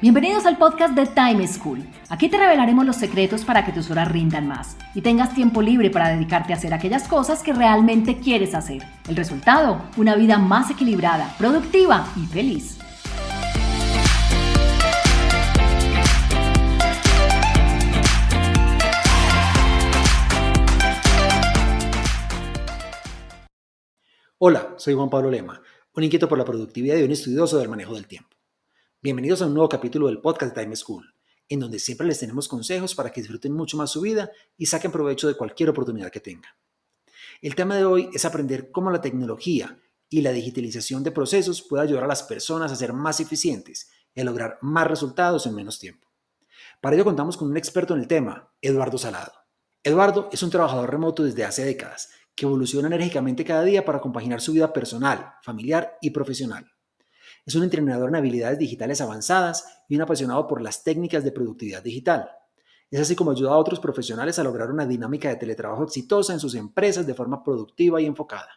Bienvenidos al podcast de Time School. Aquí te revelaremos los secretos para que tus horas rindan más y tengas tiempo libre para dedicarte a hacer aquellas cosas que realmente quieres hacer. El resultado, una vida más equilibrada, productiva y feliz. Hola, soy Juan Pablo Lema, un inquieto por la productividad y un estudioso del manejo del tiempo. Bienvenidos a un nuevo capítulo del podcast de Time School, en donde siempre les tenemos consejos para que disfruten mucho más su vida y saquen provecho de cualquier oportunidad que tengan. El tema de hoy es aprender cómo la tecnología y la digitalización de procesos puede ayudar a las personas a ser más eficientes y a lograr más resultados en menos tiempo. Para ello contamos con un experto en el tema, Eduardo Salado. Eduardo es un trabajador remoto desde hace décadas, que evoluciona enérgicamente cada día para compaginar su vida personal, familiar y profesional. Es un entrenador en habilidades digitales avanzadas y un apasionado por las técnicas de productividad digital. Es así como ayuda a otros profesionales a lograr una dinámica de teletrabajo exitosa en sus empresas de forma productiva y enfocada.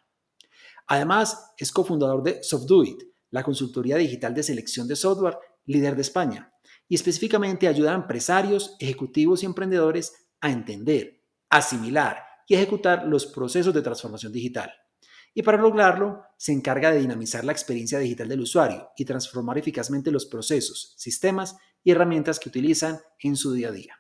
Además, es cofundador de SoftDoIt, la consultoría digital de selección de software líder de España, y específicamente ayuda a empresarios, ejecutivos y emprendedores a entender, asimilar y ejecutar los procesos de transformación digital. Y para lograrlo, se encarga de dinamizar la experiencia digital del usuario y transformar eficazmente los procesos, sistemas y herramientas que utilizan en su día a día.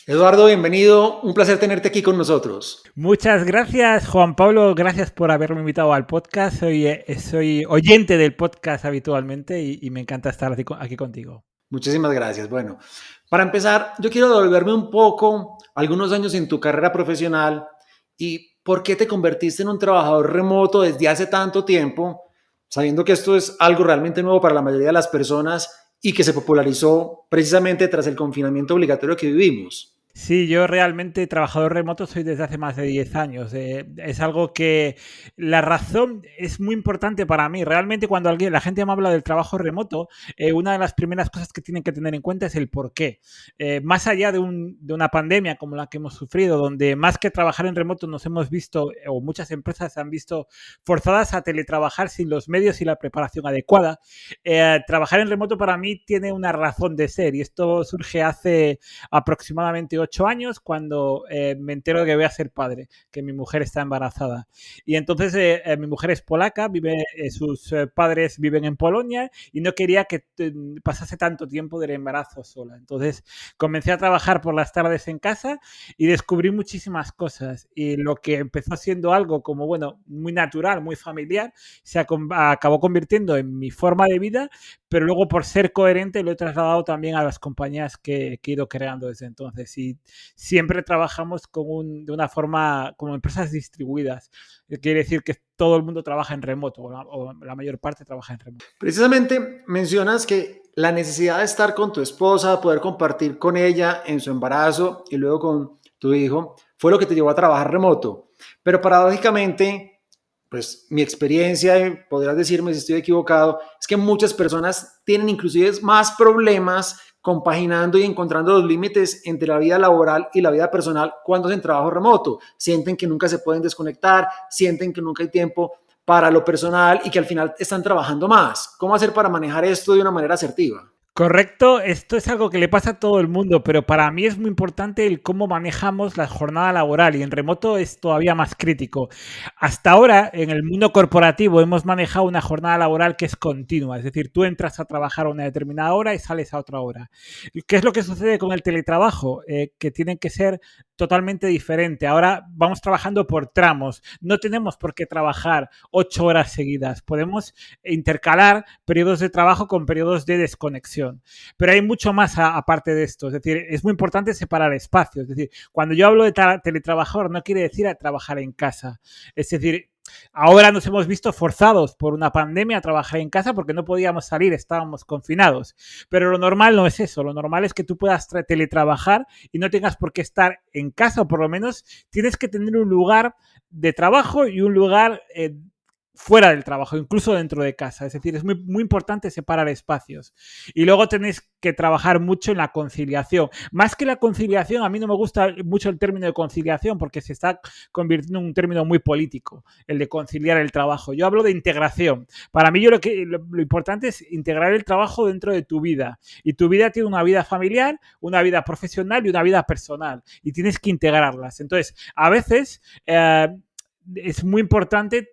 Eduardo, bienvenido. Un placer tenerte aquí con nosotros. Muchas gracias, Juan Pablo. Gracias por haberme invitado al podcast. Soy oyente del podcast habitualmente y me encanta estar aquí contigo. Muchísimas gracias. Bueno, para empezar, yo quiero devolverme un poco algunos años en tu carrera profesional y por qué te convertiste en un trabajador remoto desde hace tanto tiempo, sabiendo que esto es algo realmente nuevo para la mayoría de las personas y que se popularizó precisamente tras el confinamiento obligatorio que vivimos. Sí, yo realmente trabajador remoto soy desde hace más de 10 años. Es algo que la razón es muy importante para mí. Realmente cuando la gente me habla del trabajo remoto, una de las primeras cosas que tienen que tener en cuenta es el por qué. Más allá de una pandemia como la que hemos sufrido, donde más que trabajar en remoto nos hemos visto, o muchas empresas se han visto forzadas a teletrabajar sin los medios y la preparación adecuada, trabajar en remoto para mí tiene una razón de ser y esto surge hace aproximadamente 8 años cuando me entero de que voy a ser padre, que mi mujer está embarazada. Y entonces mi mujer es polaca, sus padres viven en Polonia y no quería que pasase tanto tiempo del embarazo sola. Entonces comencé a trabajar por las tardes en casa y descubrí muchísimas cosas. Y lo que empezó siendo algo como, bueno, muy natural, muy familiar, se acabó convirtiendo en mi forma de vida, pero luego por ser coherente lo he trasladado también a las compañías que he ido creando desde entonces. Y siempre trabajamos de una forma como empresas distribuidas. Quiere decir que todo el mundo trabaja en remoto, o la mayor parte trabaja en remoto. Precisamente mencionas que la necesidad de estar con tu esposa, poder compartir con ella en su embarazo y luego con tu hijo, fue lo que te llevó a trabajar remoto. Pero paradójicamente, pues mi experiencia, y podrás decirme si estoy equivocado, es que muchas personas tienen inclusive más problemas compaginando y encontrando los límites entre la vida laboral y la vida personal cuando hacen trabajo remoto. Sienten que nunca se pueden desconectar, sienten que nunca hay tiempo para lo personal y que al final están trabajando más. ¿Cómo hacer para manejar esto de una manera asertiva? Correcto, esto es algo que le pasa a todo el mundo, pero para mí es muy importante el cómo manejamos la jornada laboral y en remoto es todavía más crítico. Hasta ahora, en el mundo corporativo, hemos manejado una jornada laboral que es continua, es decir, tú entras a trabajar a una determinada hora y sales a otra hora. ¿Qué es lo que sucede con el teletrabajo? Que tienen que ser totalmente diferente. Ahora vamos trabajando por tramos, no tenemos por qué trabajar 8 horas seguidas, podemos intercalar periodos de trabajo con periodos de desconexión. Pero hay mucho más aparte de esto. Es decir, es muy importante separar espacios. Es decir, cuando yo hablo de teletrabajador, no quiere decir a trabajar en casa. Es decir, ahora nos hemos visto forzados por una pandemia a trabajar en casa porque no podíamos salir, estábamos confinados. Pero lo normal no es eso. Lo normal es que tú puedas teletrabajar y no tengas por qué estar en casa, o por lo menos tienes que tener un lugar de trabajo y un lugar fuera del trabajo, incluso dentro de casa. Es decir, es muy, muy importante separar espacios. Y luego tenéis que trabajar mucho en la conciliación. Más que la conciliación, a mí no me gusta mucho el término de conciliación porque se está convirtiendo en un término muy político, el de conciliar el trabajo. Yo hablo de integración. Para mí lo importante es integrar el trabajo dentro de tu vida. Y tu vida tiene una vida familiar, una vida profesional y una vida personal. Y tienes que integrarlas. Entonces, a veces es muy importante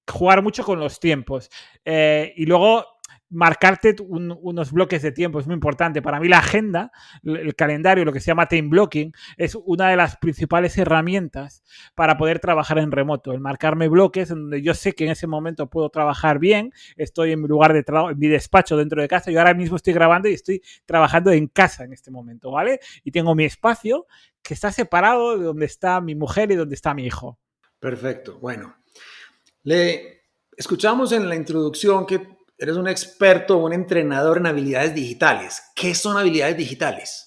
jugar mucho con los tiempos. Y luego marcarte unos bloques de tiempo es muy importante. Para mí la agenda, el calendario, lo que se llama time blocking, es una de las principales herramientas para poder trabajar en remoto. El marcarme bloques en donde yo sé que en ese momento puedo trabajar bien, estoy en mi lugar de trabajo, en mi despacho dentro de casa. Yo ahora mismo estoy grabando y estoy trabajando en casa en este momento, ¿vale? Y tengo mi espacio que está separado de donde está mi mujer y donde está mi hijo. Perfecto. Bueno, le escuchamos en la introducción que eres un experto, un entrenador en habilidades digitales. ¿Qué son habilidades digitales?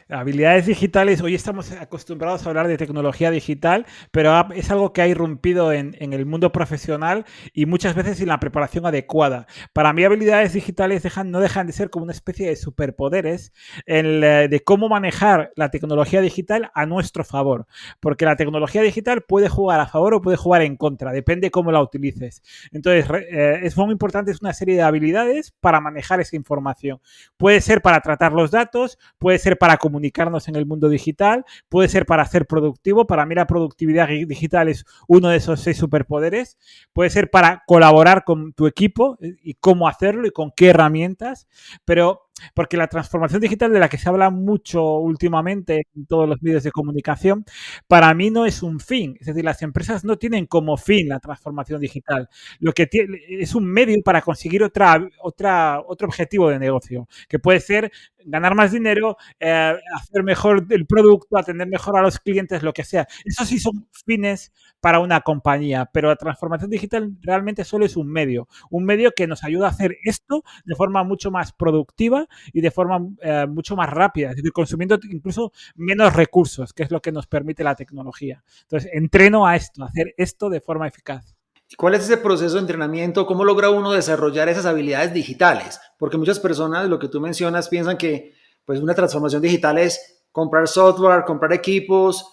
Habilidades digitales, hoy estamos acostumbrados a hablar de tecnología digital, pero es algo que ha irrumpido en el mundo profesional y muchas veces sin la preparación adecuada. Para mí, habilidades digitales no dejan de ser como una especie de superpoderes de cómo manejar la tecnología digital a nuestro favor, porque la tecnología digital puede jugar a favor o puede jugar en contra, depende cómo la utilices. Entonces, es muy importante, es una serie de habilidades para manejar esa información. Puede ser para tratar los datos, puede ser para comunicarnos en el mundo digital, puede ser para ser productivo. Para mí la productividad digital es uno de esos 6 superpoderes. Puede ser para colaborar con tu equipo y cómo hacerlo y con qué herramientas, pero porque la transformación digital de la que se habla mucho últimamente en todos los medios de comunicación, para mí no es un fin. Es decir, las empresas no tienen como fin la transformación digital. Lo que tiene es un medio para conseguir otro objetivo de negocio, que puede ser ganar más dinero, hacer mejor el producto, atender mejor a los clientes, lo que sea. Eso sí son fines para una compañía, pero la transformación digital realmente solo es un medio que nos ayuda a hacer esto de forma mucho más productiva y de forma mucho más rápida, es decir, consumiendo incluso menos recursos, que es lo que nos permite la tecnología. Entonces, entreno a esto, a hacer esto de forma eficaz. ¿Cuál es ese proceso de entrenamiento? ¿Cómo logra uno desarrollar esas habilidades digitales? Porque muchas personas, lo que tú mencionas, piensan que pues, una transformación digital es comprar software, comprar equipos,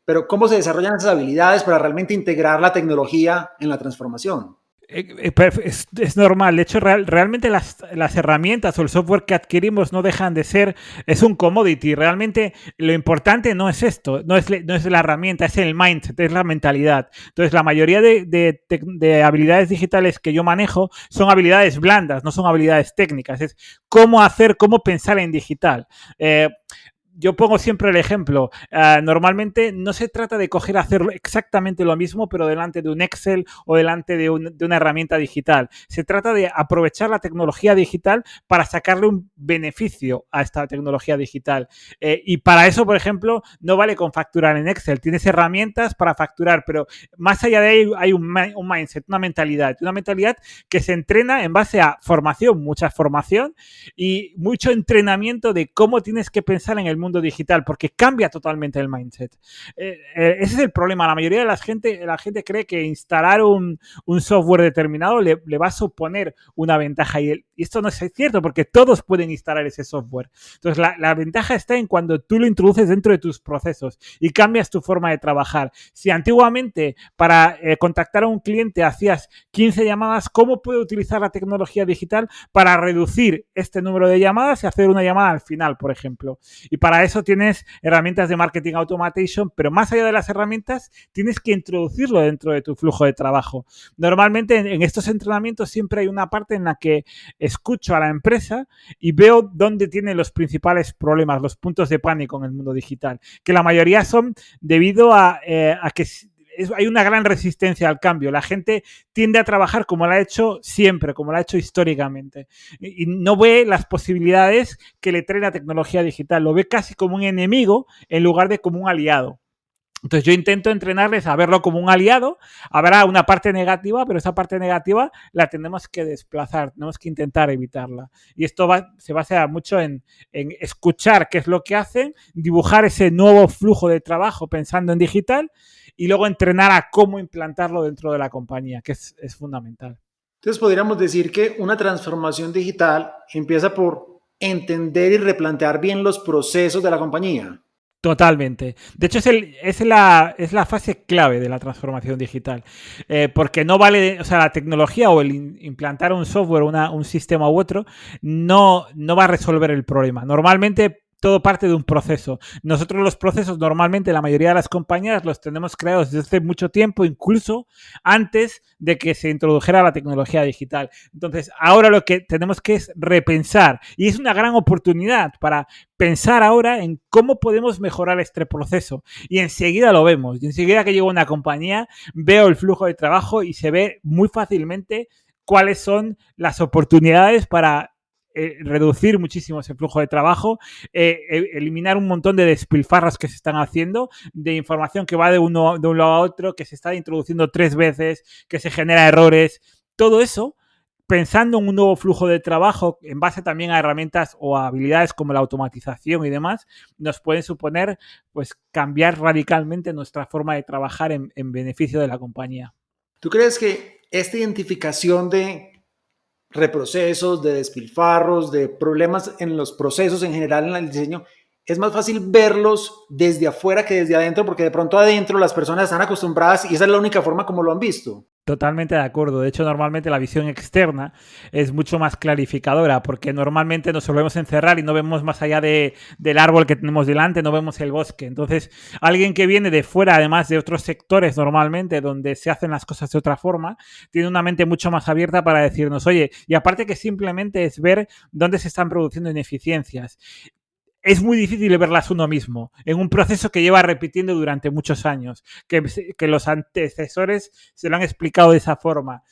pero ¿cómo se desarrollan esas habilidades para realmente integrar la tecnología en la transformación? Es normal. De hecho, realmente las herramientas o el software que adquirimos no dejan de ser, es un commodity. Realmente lo importante no es esto, no es la herramienta, es el mindset, es la mentalidad. Entonces, la mayoría de habilidades digitales que yo manejo son habilidades blandas, no son habilidades técnicas. Es cómo pensar en digital. Yo pongo siempre el ejemplo. Normalmente no se trata de hacer exactamente lo mismo, pero delante de un Excel o delante de una herramienta digital. Se trata de aprovechar la tecnología digital para sacarle un beneficio a esta tecnología digital. Y para eso, por ejemplo, no vale con facturar en Excel. Tienes herramientas para facturar, pero más allá de ahí hay un mindset, una mentalidad que se entrena en base a formación, mucha formación y mucho entrenamiento de cómo tienes que pensar en el mundo digital, porque cambia totalmente el mindset. Ese es el problema. La mayoría de la gente cree que instalar un software determinado le va a suponer una ventaja y esto no es cierto, porque todos pueden instalar ese software. Entonces, la ventaja está en cuando tú lo introduces dentro de tus procesos y cambias tu forma de trabajar. Si antiguamente para contactar a un cliente hacías 15 llamadas, ¿cómo puedo utilizar la tecnología digital para reducir este número de llamadas y hacer una llamada al final, por ejemplo? Y para eso tienes herramientas de marketing automation, pero más allá de las herramientas, tienes que introducirlo dentro de tu flujo de trabajo. Normalmente en estos entrenamientos siempre hay una parte en la que escucho a la empresa y veo dónde tienen los principales problemas, los puntos de pánico en el mundo digital, que la mayoría son debido a que hay una gran resistencia al cambio. La gente tiende a trabajar como lo ha hecho siempre, como lo ha hecho históricamente. Y no ve las posibilidades que le trae la tecnología digital. Lo ve casi como un enemigo en lugar de como un aliado. Entonces yo intento entrenarles a verlo como un aliado. Habrá una parte negativa, pero esa parte negativa la tenemos que desplazar, tenemos que intentar evitarla. Y esto se basa mucho en escuchar qué es lo que hacen, dibujar ese nuevo flujo de trabajo pensando en digital y luego entrenar a cómo implantarlo dentro de la compañía, que es fundamental. Entonces podríamos decir que una transformación digital empieza por entender y replantear bien los procesos de la compañía. Totalmente. De hecho, es la fase clave de la transformación digital. Porque no vale, o sea, la tecnología o el implantar un software, un sistema u otro, no va a resolver el problema. Normalmente todo parte de un proceso. Nosotros los procesos, normalmente la mayoría de las compañías los tenemos creados desde hace mucho tiempo, incluso antes de que se introdujera la tecnología digital. Entonces, ahora lo que tenemos que es repensar. Y es una gran oportunidad para pensar ahora en cómo podemos mejorar este proceso. Y enseguida lo vemos. Y enseguida que llego a una compañía, veo el flujo de trabajo y se ve muy fácilmente cuáles son las oportunidades para reducir muchísimo ese flujo de trabajo, eliminar un montón de despilfarros que se están haciendo, de información que va de un lado a otro, que se está introduciendo 3 veces, que se genera errores. Todo eso, pensando en un nuevo flujo de trabajo en base también a herramientas o a habilidades como la automatización y demás, nos pueden suponer pues cambiar radicalmente nuestra forma de trabajar en beneficio de la compañía. ¿Tú crees que esta identificación de reprocesos, de despilfarros, de problemas en los procesos en general en el diseño, es más fácil verlos desde afuera que desde adentro, porque de pronto adentro las personas están acostumbradas y esa es la única forma como lo han visto? Totalmente de acuerdo. De hecho, normalmente la visión externa es mucho más clarificadora porque normalmente nos solemos encerrar y no vemos más allá del árbol que tenemos delante, no vemos el bosque. Entonces, alguien que viene de fuera, además de otros sectores normalmente donde se hacen las cosas de otra forma, tiene una mente mucho más abierta para decirnos, oye, y aparte que simplemente es ver dónde se están produciendo ineficiencias. Es muy difícil verlas uno mismo en un proceso que lleva repitiendo durante muchos años, que los antecesores se lo han explicado de esa forma.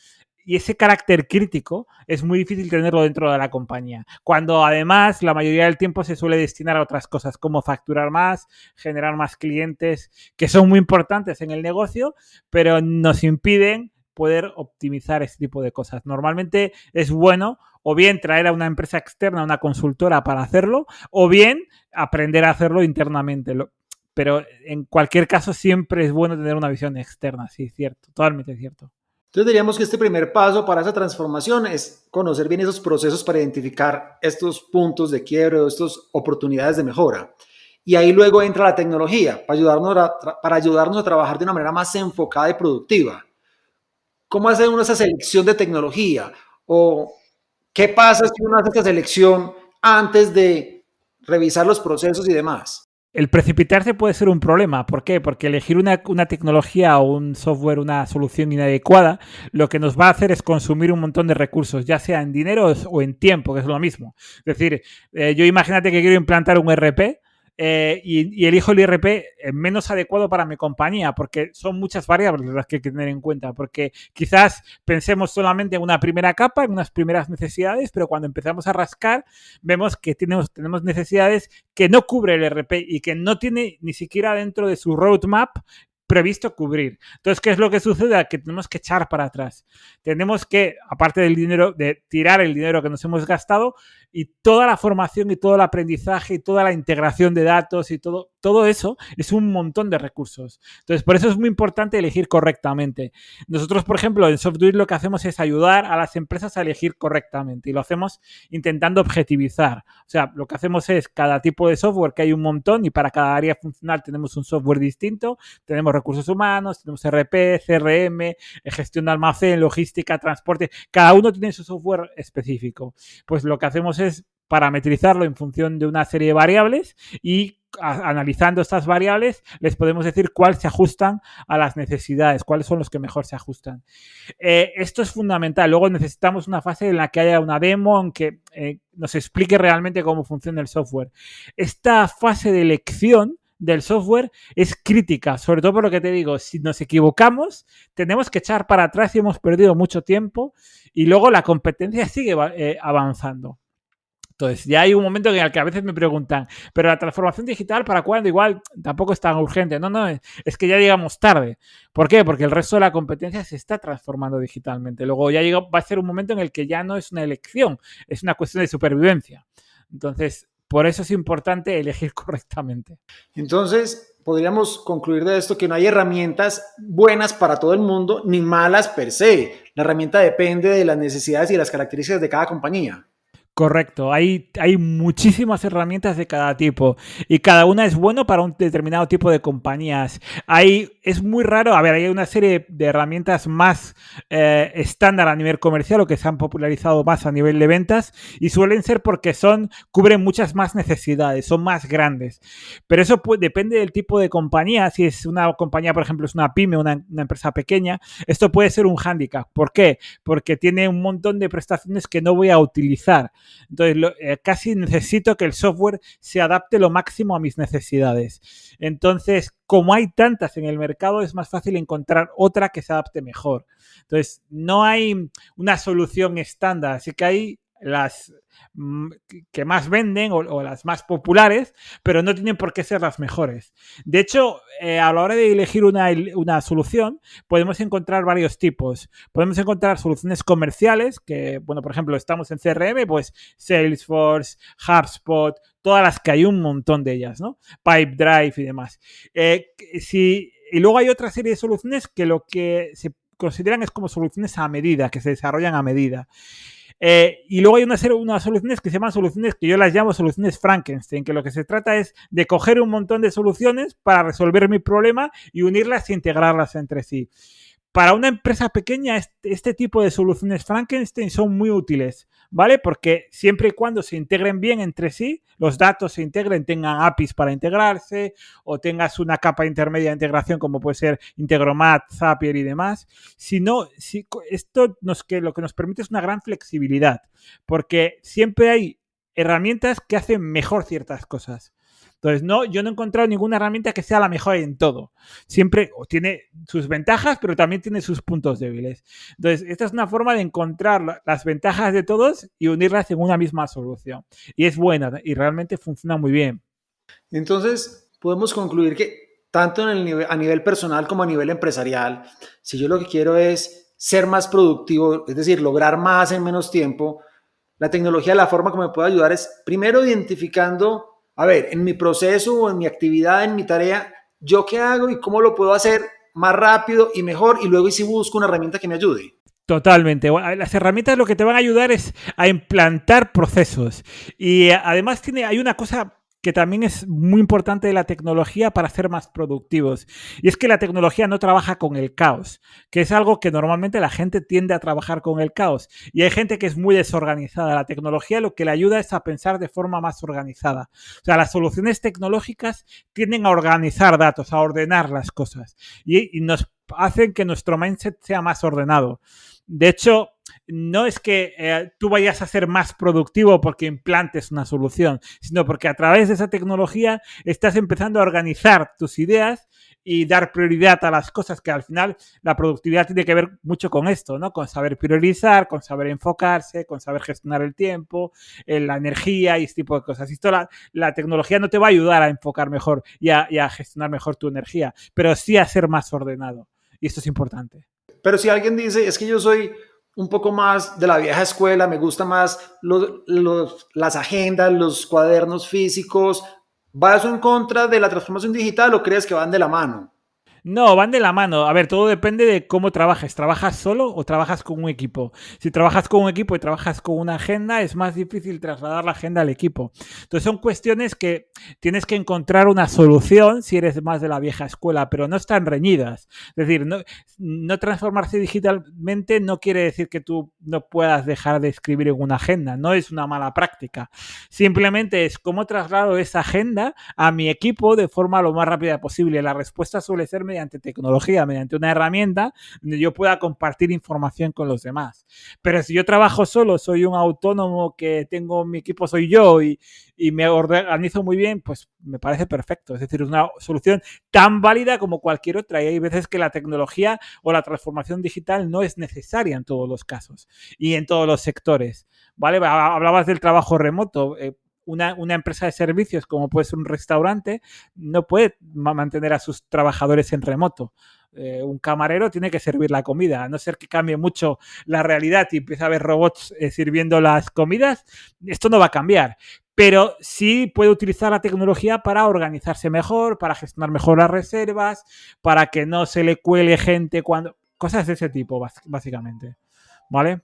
Y ese carácter crítico es muy difícil tenerlo dentro de la compañía, cuando además la mayoría del tiempo se suele destinar a otras cosas como facturar más, generar más clientes, que son muy importantes en el negocio, pero nos impiden poder optimizar este tipo de cosas. Normalmente es bueno o bien traer a una empresa externa, una consultora para hacerlo, o bien aprender a hacerlo internamente. Pero en cualquier caso siempre es bueno tener una visión externa, sí, cierto, totalmente cierto. Entonces diríamos que este primer paso para esa transformación es conocer bien esos procesos para identificar estos puntos de quiebre o estas oportunidades de mejora. Y ahí luego entra la tecnología para ayudarnos a trabajar de una manera más enfocada y productiva. ¿Cómo hace uno esa selección de tecnología? ¿O qué pasa si uno hace esta selección antes de revisar los procesos y demás? El precipitarse puede ser un problema. ¿Por qué? Porque elegir una tecnología o un software, una solución inadecuada, lo que nos va a hacer es consumir un montón de recursos, ya sea en dinero o en tiempo, que es lo mismo. Es decir, yo imagínate que quiero implantar un ERP y elijo el IRP menos adecuado para mi compañía, porque son muchas variables las que hay que tener en cuenta, porque quizás pensemos solamente en una primera capa, en unas primeras necesidades, pero cuando empezamos a rascar, vemos que tenemos necesidades que no cubre el IRP y que no tiene ni siquiera dentro de su roadmap previsto cubrir. Entonces, ¿qué es lo que sucede? Que tenemos que echar para atrás. Tenemos que, aparte del dinero, de tirar el dinero que nos hemos gastado y toda la formación y todo el aprendizaje y toda la integración de datos y todo eso es un montón de recursos. Entonces, por eso es muy importante elegir correctamente. Nosotros, por ejemplo, en Software lo que hacemos es ayudar a las empresas a elegir correctamente y lo hacemos intentando objetivizar. O sea, lo que hacemos es cada tipo de software, que hay un montón y para cada área funcional tenemos un software distinto, tenemos recursos humanos, tenemos RP, CRM, gestión de almacén, logística, transporte, cada uno tiene su software específico. Pues lo que hacemos es parametrizarlo en función de una serie de variables y analizando estas variables les podemos decir cuáles se ajustan a las necesidades, cuáles son los que mejor se ajustan. Esto es fundamental. Luego necesitamos una fase en la que haya una demo en que nos explique realmente cómo funciona el software. Esta fase de elección del software es crítica, sobre todo por lo que te digo, si nos equivocamos, tenemos que echar para atrás y hemos perdido mucho tiempo y luego la competencia sigue avanzando. Entonces, ya hay un momento en el que a veces me preguntan, pero la transformación digital, ¿para cuándo? Igual tampoco es tan urgente. No, es que ya llegamos tarde. ¿Por qué? Porque el resto de la competencia se está transformando digitalmente. Luego ya va a ser un momento en el que ya no es una elección, es una cuestión de supervivencia. Entonces, por eso es importante elegir correctamente. Entonces, podríamos concluir de esto que no hay herramientas buenas para todo el mundo ni malas per se. La herramienta depende de las necesidades y de las características de cada compañía. Correcto, hay muchísimas herramientas de cada tipo y cada una es bueno para un determinado tipo de compañías. Es muy raro, a ver, hay una serie de herramientas más estándar a nivel comercial o que se han popularizado más a nivel de ventas y suelen ser porque cubren muchas más necesidades, son más grandes. Pero eso depende del tipo de compañía. Si es una compañía, por ejemplo, es una pyme, una empresa pequeña, esto puede ser un hándicap. ¿Por qué? Porque tiene un montón de prestaciones que no voy a utilizar. Entonces, casi necesito que el software se adapte lo máximo a mis necesidades. Entonces, como hay tantas en el mercado, es más fácil encontrar otra que se adapte mejor. Entonces, no hay una solución estándar, así que hay las que más venden o las más populares, pero no tienen por qué ser las mejores. De hecho, a la hora de elegir una solución, podemos encontrar varios tipos. Podemos encontrar soluciones comerciales, que, bueno, por ejemplo, estamos en CRM, pues Salesforce, HubSpot, todas las que hay, un montón de ellas, ¿no? Pipedrive y demás. Y luego hay otra serie de soluciones que lo que se consideran es como soluciones a medida, que se desarrollan a medida. Y luego hay unas soluciones que se llaman soluciones que yo las llamo soluciones Frankenstein, que lo que se trata es de coger un montón de soluciones para resolver mi problema y unirlas e integrarlas entre sí. Para una empresa pequeña, este tipo de soluciones Frankenstein son muy útiles, ¿vale? Porque siempre y cuando se integren bien entre sí, los datos se integren, tengan APIs para integrarse o tengas una capa intermedia de integración como puede ser Integromat, Zapier y demás. Esto lo que nos permite es una gran flexibilidad, porque siempre hay herramientas que hacen mejor ciertas cosas. Entonces, yo no he encontrado ninguna herramienta que sea la mejor en todo. Siempre tiene sus ventajas, pero también tiene sus puntos débiles. Entonces, esta es una forma de encontrar las ventajas de todos y unirlas en una misma solución. Y es buena y realmente funciona muy bien. Entonces, podemos concluir que tanto a nivel personal como a nivel empresarial, si yo lo que quiero es ser más productivo, es decir, lograr más en menos tiempo, la tecnología, la forma como me puede ayudar es primero identificando, a ver, en mi proceso o en mi actividad, en mi tarea, yo qué hago y cómo lo puedo hacer más rápido y mejor, y luego si busco una herramienta que me ayude. Totalmente. Las herramientas lo que te van a ayudar es a implantar procesos. Y además hay una cosa que también es muy importante de la tecnología para ser más productivos. Y es que la tecnología no trabaja con el caos, que es algo que normalmente la gente tiende a trabajar con el caos. Y hay gente que es muy desorganizada. La tecnología lo que le ayuda es a pensar de forma más organizada. O sea, las soluciones tecnológicas tienden a organizar datos, a ordenar las cosas. Y nos hacen que nuestro mindset sea más ordenado. De hecho, no es que tú vayas a ser más productivo porque implantes una solución, sino porque a través de esa tecnología estás empezando a organizar tus ideas y dar prioridad a las cosas, que al final la productividad tiene que ver mucho con esto, ¿no? Con saber priorizar, con saber enfocarse, con saber gestionar el tiempo, la energía y este tipo de cosas. Esto la tecnología no te va a ayudar a enfocar mejor y a gestionar mejor tu energía, pero sí a ser más ordenado. Y esto es importante. Pero si alguien dice, es que yo soy un poco más de la vieja escuela, me gusta más las agendas, los cuadernos físicos, ¿va eso en contra de la transformación digital o crees que van de la mano? No, van de la mano. A ver, todo depende de cómo trabajes. ¿Trabajas solo o trabajas con un equipo? Si trabajas con un equipo y trabajas con una agenda, es más difícil trasladar la agenda al equipo. Entonces son cuestiones que tienes que encontrar una solución si eres más de la vieja escuela, pero no están reñidas. Es decir, no transformarse digitalmente no quiere decir que tú no puedas dejar de escribir en una agenda. No es una mala práctica. Simplemente es cómo traslado esa agenda a mi equipo de forma lo más rápida posible. La respuesta suele ser mediante tecnología, mediante una herramienta donde yo pueda compartir información con los demás. Pero si yo trabajo solo, soy un autónomo que tengo mi equipo, soy yo y me organizo muy bien, pues me parece perfecto. Es decir, es una solución tan válida como cualquier otra. Y hay veces que la tecnología o la transformación digital no es necesaria en todos los casos y en todos los sectores. ¿Vale? Hablabas del trabajo remoto. Una empresa de servicios como puede ser un restaurante no puede mantener a sus trabajadores en remoto. Un camarero tiene que servir la comida, a no ser que cambie mucho la realidad y empiece a haber robots sirviendo las comidas, esto no va a cambiar. Pero sí puede utilizar la tecnología para organizarse mejor, para gestionar mejor las reservas, para que no se le cuele gente cuando... Cosas de ese tipo, básicamente. ¿Vale?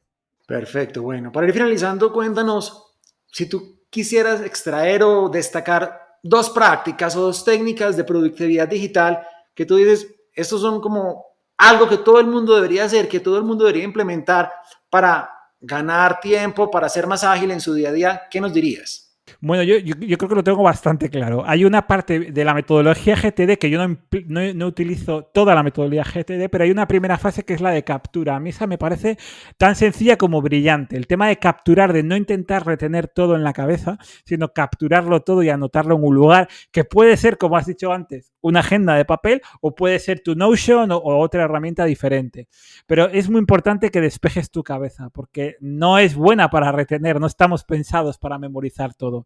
Perfecto, bueno, para ir finalizando, cuéntanos si tú quisieras extraer o destacar dos prácticas o dos técnicas de productividad digital que tú dices, estos son como algo que todo el mundo debería hacer, que todo el mundo debería implementar para ganar tiempo, para ser más ágil en su día a día, ¿qué nos dirías? Bueno, yo creo que lo tengo bastante claro. Hay una parte de la metodología GTD que yo no utilizo toda la metodología GTD, pero hay una primera fase que es la de captura. A mí esa me parece tan sencilla como brillante. El tema de capturar, de no intentar retener todo en la cabeza, sino capturarlo todo y anotarlo en un lugar que puede ser, como has dicho antes, una agenda de papel o puede ser tu Notion o otra herramienta diferente. Pero es muy importante que despejes tu cabeza porque no es buena para retener, no estamos pensados para memorizar todo.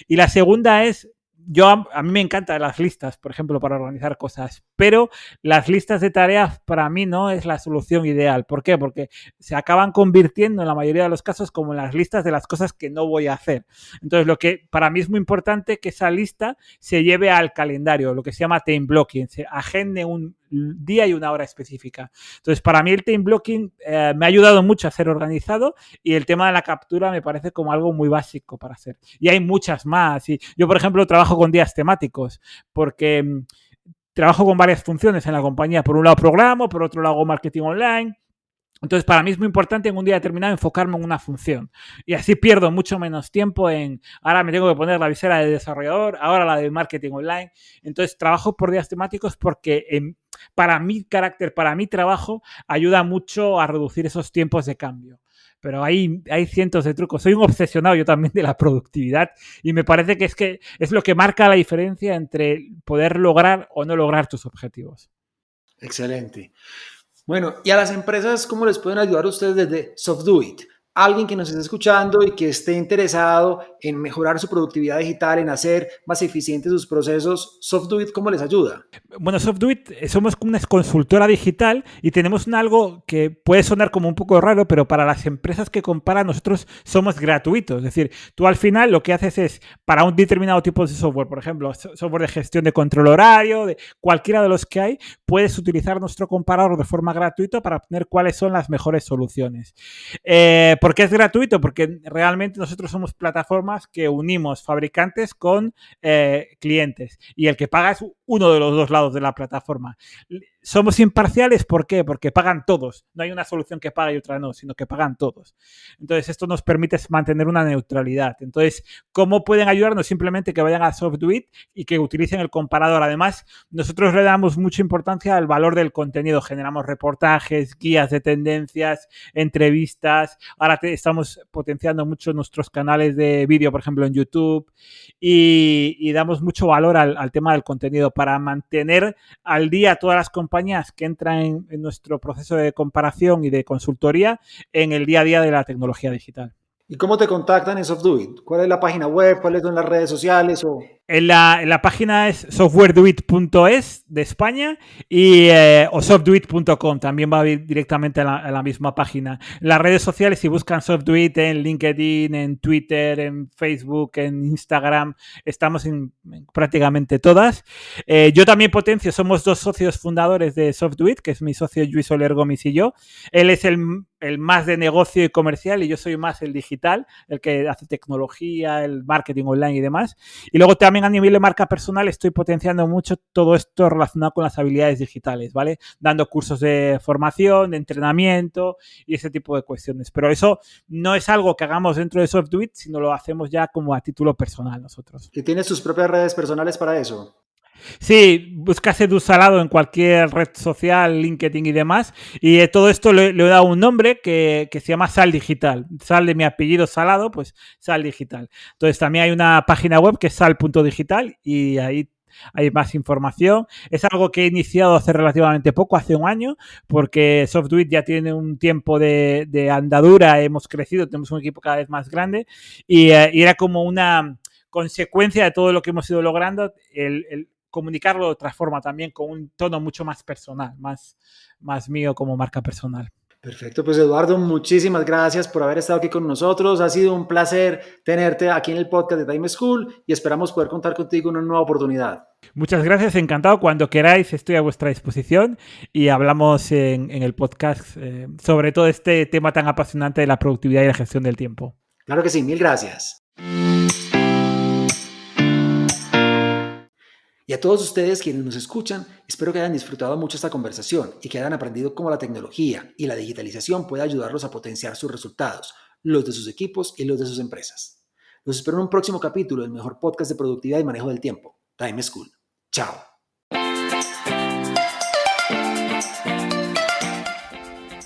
Y la segunda es, a mí me encantan las listas, por ejemplo, para organizar cosas, pero las listas de tareas para mí no es la solución ideal. ¿Por qué? Porque se acaban convirtiendo en la mayoría de los casos como en las listas de las cosas que no voy a hacer. Entonces, lo que para mí es muy importante que esa lista se lleve al calendario, lo que se llama time blocking, se agende un día y una hora específica. Entonces, para mí el time blocking me ha ayudado mucho a ser organizado y el tema de la captura me parece como algo muy básico para hacer. Y hay muchas más. Y yo, por ejemplo, trabajo con días temáticos porque trabajo con varias funciones en la compañía. Por un lado programo, por otro lado hago marketing online. Entonces, para mí es muy importante en un día determinado enfocarme en una función. Y así pierdo mucho menos tiempo en, ahora me tengo que poner la visera de desarrollador, ahora la de marketing online. Entonces, trabajo por días temáticos porque para mi carácter, para mi trabajo, ayuda mucho a reducir esos tiempos de cambio. Pero hay cientos de trucos. Soy un obsesionado yo también de la productividad y me parece que es lo que marca la diferencia entre poder lograr o no lograr tus objetivos. Excelente. Bueno, y a las empresas, ¿cómo les pueden ayudar ustedes desde SoftDoIt? Alguien que nos esté escuchando y que esté interesado en mejorar su productividad digital, en hacer más eficientes sus procesos, SoftDoIt, ¿cómo les ayuda? Bueno, SoftDoIt somos una consultora digital y tenemos algo que puede sonar como un poco raro, pero para las empresas que comparan nosotros somos gratuitos. Es decir, tú al final lo que haces es, para un determinado tipo de software, por ejemplo, software de gestión de control horario, de cualquiera de los que hay, puedes utilizar nuestro comparador de forma gratuita para obtener cuáles son las mejores soluciones. ¿Por qué es gratuito? Porque realmente nosotros somos plataformas que unimos fabricantes con clientes y el que paga es uno de los dos lados de la plataforma. Somos imparciales, ¿por qué? Porque pagan todos. No hay una solución que paga y otra no, sino que pagan todos. Entonces, esto nos permite mantener una neutralidad. Entonces, ¿cómo pueden ayudarnos? Simplemente que vayan a SoftDoIt y que utilicen el comparador. Además, nosotros le damos mucha importancia al valor del contenido. Generamos reportajes, guías de tendencias, entrevistas. Ahora estamos potenciando mucho nuestros canales de vídeo, por ejemplo, en YouTube. Y damos mucho valor al tema del contenido para mantener al día todas las compañías que entran en nuestro proceso de comparación y de consultoría en el día a día de la tecnología digital. ¿Y cómo te contactan en SoftDoIt? ¿Cuál es la página web? ¿Cuáles son las redes sociales? En la página es softwaredoit.es de España o softdoit.com. También va a ir directamente a la misma página. Las redes sociales, si buscan SoftDoIt en LinkedIn, en Twitter, en Facebook, en Instagram, estamos en prácticamente todas. Yo también potencio, somos dos socios fundadores de SoftDoIt, que es mi socio Luis Soler Gómez y yo. Él es el más de negocio y comercial y yo soy más el digital, el que hace tecnología, el marketing online y demás. Y luego también a nivel de marca personal estoy potenciando mucho todo esto relacionado con las habilidades digitales, ¿vale? Dando cursos de formación, de entrenamiento y ese tipo de cuestiones. Pero eso no es algo que hagamos dentro de SoftDoIt, sino lo hacemos ya como a título personal nosotros. ¿Y tienes tus propias redes personales para eso? Sí, buscas Edu Salado en cualquier red social, LinkedIn y demás. Y todo esto le he dado un nombre que se llama Sal Digital. Sal de mi apellido Salado, pues Sal Digital. Entonces también hay una página web que es sal.digital y ahí hay más información. Es algo que he iniciado hace relativamente poco, hace un año, porque Softwit ya tiene un tiempo de andadura, hemos crecido, tenemos un equipo cada vez más grande y era como una consecuencia de todo lo que hemos ido logrando, el comunicarlo de otra forma también, con un tono mucho más personal, más mío como marca personal. Perfecto, pues Eduardo, muchísimas gracias por haber estado aquí con nosotros. Ha sido un placer tenerte aquí en el podcast de Time School y esperamos poder contar contigo en una nueva oportunidad. Muchas gracias, encantado. Cuando queráis estoy a vuestra disposición y hablamos en el podcast sobre todo este tema tan apasionante de la productividad y la gestión del tiempo. Claro que sí, mil gracias. Y a todos ustedes quienes nos escuchan, espero que hayan disfrutado mucho esta conversación y que hayan aprendido cómo la tecnología y la digitalización puede ayudarlos a potenciar sus resultados, los de sus equipos y los de sus empresas. Los espero en un próximo capítulo del mejor podcast de productividad y manejo del tiempo, Time School. Chao.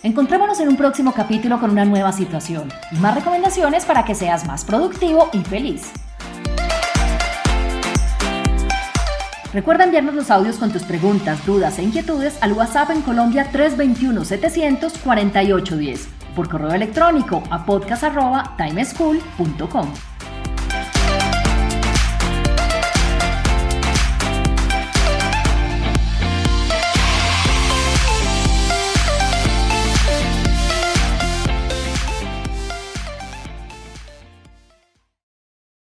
Encontrémonos en un próximo capítulo con una nueva situación y más recomendaciones para que seas más productivo y feliz. Recuerda enviarnos los audios con tus preguntas, dudas e inquietudes al WhatsApp en Colombia 321-700-4810, por correo electrónico a podcast@timeschool.com.